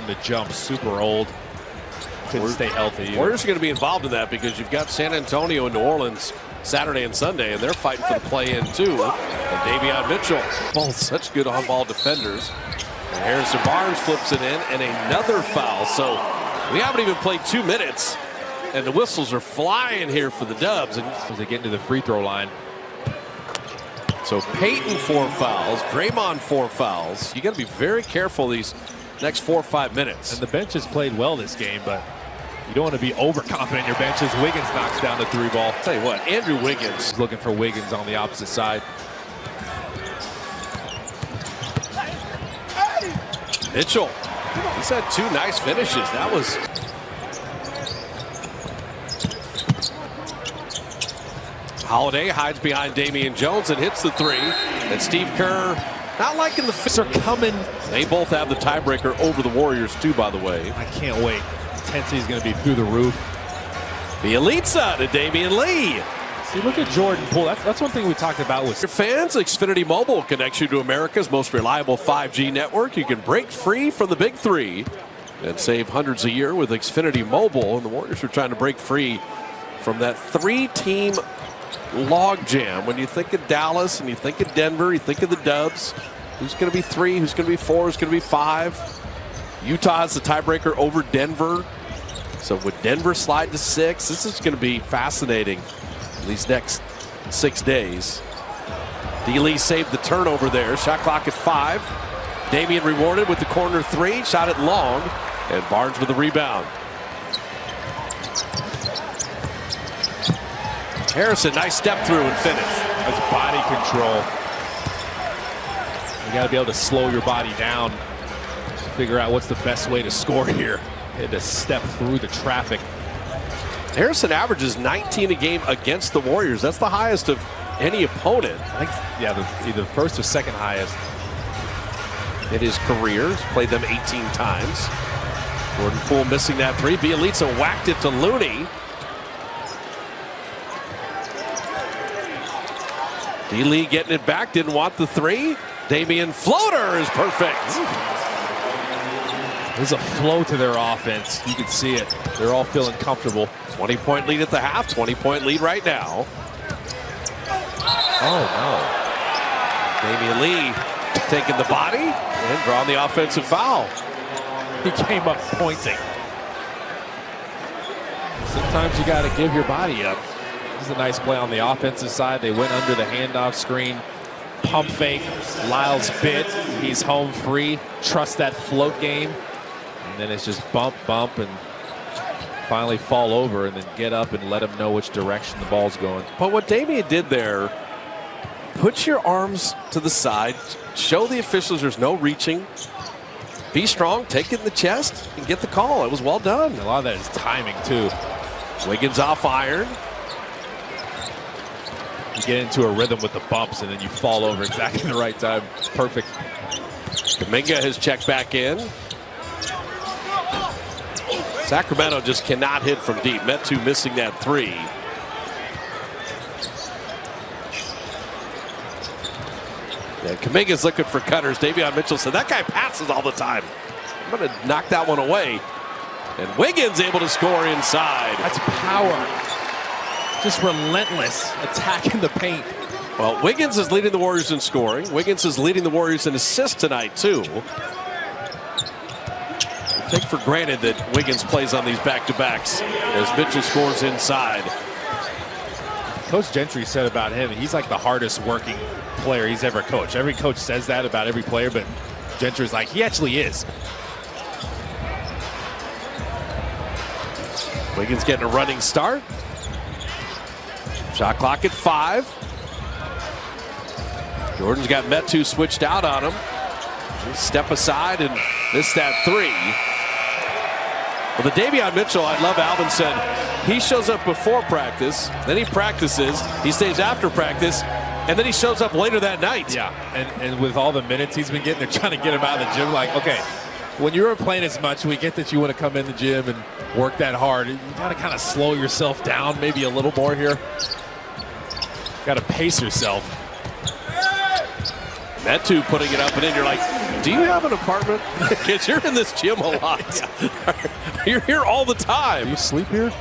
from the jump, super old. Couldn't stay healthy either. Warriors are going to be involved in that because you've got San Antonio and New Orleans Saturday and Sunday, and they're fighting for the play-in too. And Davion Mitchell, both such good on-ball defenders. And Harrison Barnes flips it in, and another foul. So we haven't even played 2 minutes, and the whistles are flying here for the Dubs. And as they get into the free throw line. So Peyton 4 fouls, Draymond 4 fouls. You got to be very careful these next 4 or 5 minutes. And the bench has played well this game, but you don't want to be overconfident in your benches. Wiggins knocks down the 3 ball. I'll tell you what, Andrew Wiggins. Looking for Wiggins on the opposite side. Mitchell, he's had 2 nice finishes. That was. Holiday hides behind Damian Jones and hits the 3. And Steve Kerr, not liking the fists are coming. They both have the tiebreaker over the Warriors too, by the way. I can't wait. Intensity is going to be through the roof. Bielitsa to Damian Lee. See, look at Jordan Poole. That's one thing we talked about with your fans. Xfinity Mobile connects you to America's most reliable 5G network. You can break free from the big 3 and save hundreds a year with Xfinity Mobile. And the Warriors are trying to break free from that 3-team log jam. When you think of Dallas and you think of Denver, you think of the Dubs. Who's going to be 3? Who's going to be 4? Who's going to be 5? Utah has the tiebreaker over Denver. So would Denver slide to 6? This is going to be fascinating these next 6 days. D. Lee saved the turnover there. Shot clock at 5. Damian rewarded with the corner 3. Shot it long. And Barnes with the rebound. Harrison, nice step through and finish. That's body control. You got to be able to slow your body down. Figure out what's the best way to score here. Had to step through the traffic. Harrison averages 19 a game against the Warriors. That's the highest of any opponent. I think, yeah, either first or second highest in his career. He's played them 18 times. Jordan Poole missing that 3. Bielitsa whacked it to Looney. D. Lee getting it back, didn't want the 3. Damian floater is perfect. There's a flow to their offense. You can see it. They're all feeling comfortable. 20-point lead at the half, 20-point lead right now. Oh, no. Damian Lee taking the body and drawing the offensive foul. He came up pointing. Sometimes you got to give your body up. This is a nice play on the offensive side. They went under the handoff screen. Pump fake. Lyles bit. He's home free. Trust that float game. And then it's just bump, bump, and finally fall over and then get up and let him know which direction the ball's going. But what Damian did there, put your arms to the side, show the officials there's no reaching, be strong, take it in the chest, and get the call. It was well done. A lot of that is timing, too. Wiggins off iron. You get into a rhythm with the bumps, and then you fall over exactly the right time. Perfect. Kuminga has checked back in. Sacramento just cannot hit from deep. Metu missing that 3. Yeah, Kuminga's looking for cutters. Davion Mitchell said, that guy passes all the time. I'm going to knock that one away. And Wiggins able to score inside. That's power. Just relentless attacking the paint. Well, Wiggins is leading the Warriors in scoring. Wiggins is leading the Warriors in assists tonight, too. Take for granted that Wiggins plays on these back-to-backs as Mitchell scores inside. Coach Gentry said about him, he's like the hardest working player he's ever coached. Every coach says that about every player, but Gentry's like, he actually is. Wiggins getting a running start. Shot clock at 5. Jordan's got Metu switched out on him. Step aside and missed that 3. Well, the Davion Mitchell, I love Alvin said, he shows up before practice, then he practices, he stays after practice, and then he shows up later that night. Yeah, and with all the minutes he's been getting, they're trying to get him out of the gym. Like, okay, when you were playing as much, we get that you want to come in the gym and work that hard. You got to kind of slow yourself down maybe a little more here. Got to pace yourself. Metu putting it up and in. You're like, Do you have an apartment? Because you're in this gym a lot. You're here all the time. Do you sleep here?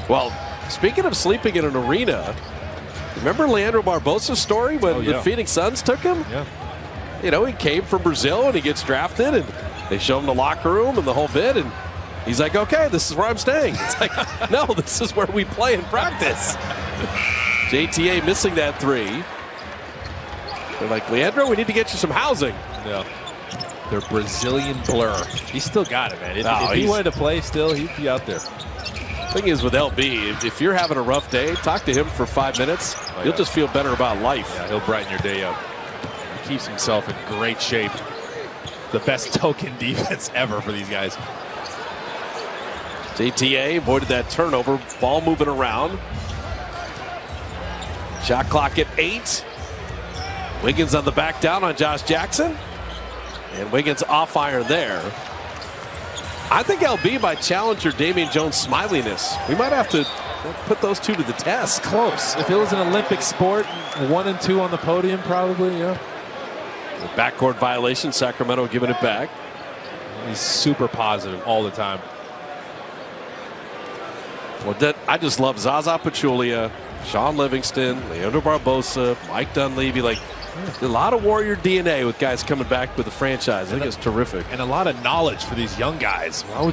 Well, speaking of sleeping in an arena, remember Leandro Barbosa's story when the Phoenix Suns took him? Yeah. You know, he came from Brazil and he gets drafted and they show him the locker room and the whole bit, and he's like, okay, this is where I'm staying. It's like, no, this is where we play and practice. JTA missing that three. They're like, Leandro, we need to get you some housing. Yeah. They're Brazilian blur. He's still got it, man. If he wanted to play still, he'd be out there. Thing is with LB, if you're having a rough day, talk to him for 5 minutes. You'll just feel better about life. Yeah, he'll brighten your day up. He keeps himself in great shape. The best token defense ever for these guys. JTA avoided that turnover. Ball moving around. Shot clock at 8. Wiggins on the back down on Josh Jackson. And Wiggins off iron there. I think LB might challenge your Damian Jones smiliness. We might have to put those two to the test. Close. If it was an Olympic sport, 1 and 2 on the podium, probably, yeah. The backcourt violation, Sacramento giving it back. He's super positive all the time. Well, I just love Zaza Pachulia, Sean Livingston, Leandro Barbosa, Mike Dunleavy. Like, a lot of Warrior DNA with guys coming back with the franchise. I think it's terrific. And a lot of knowledge for these young guys. Why would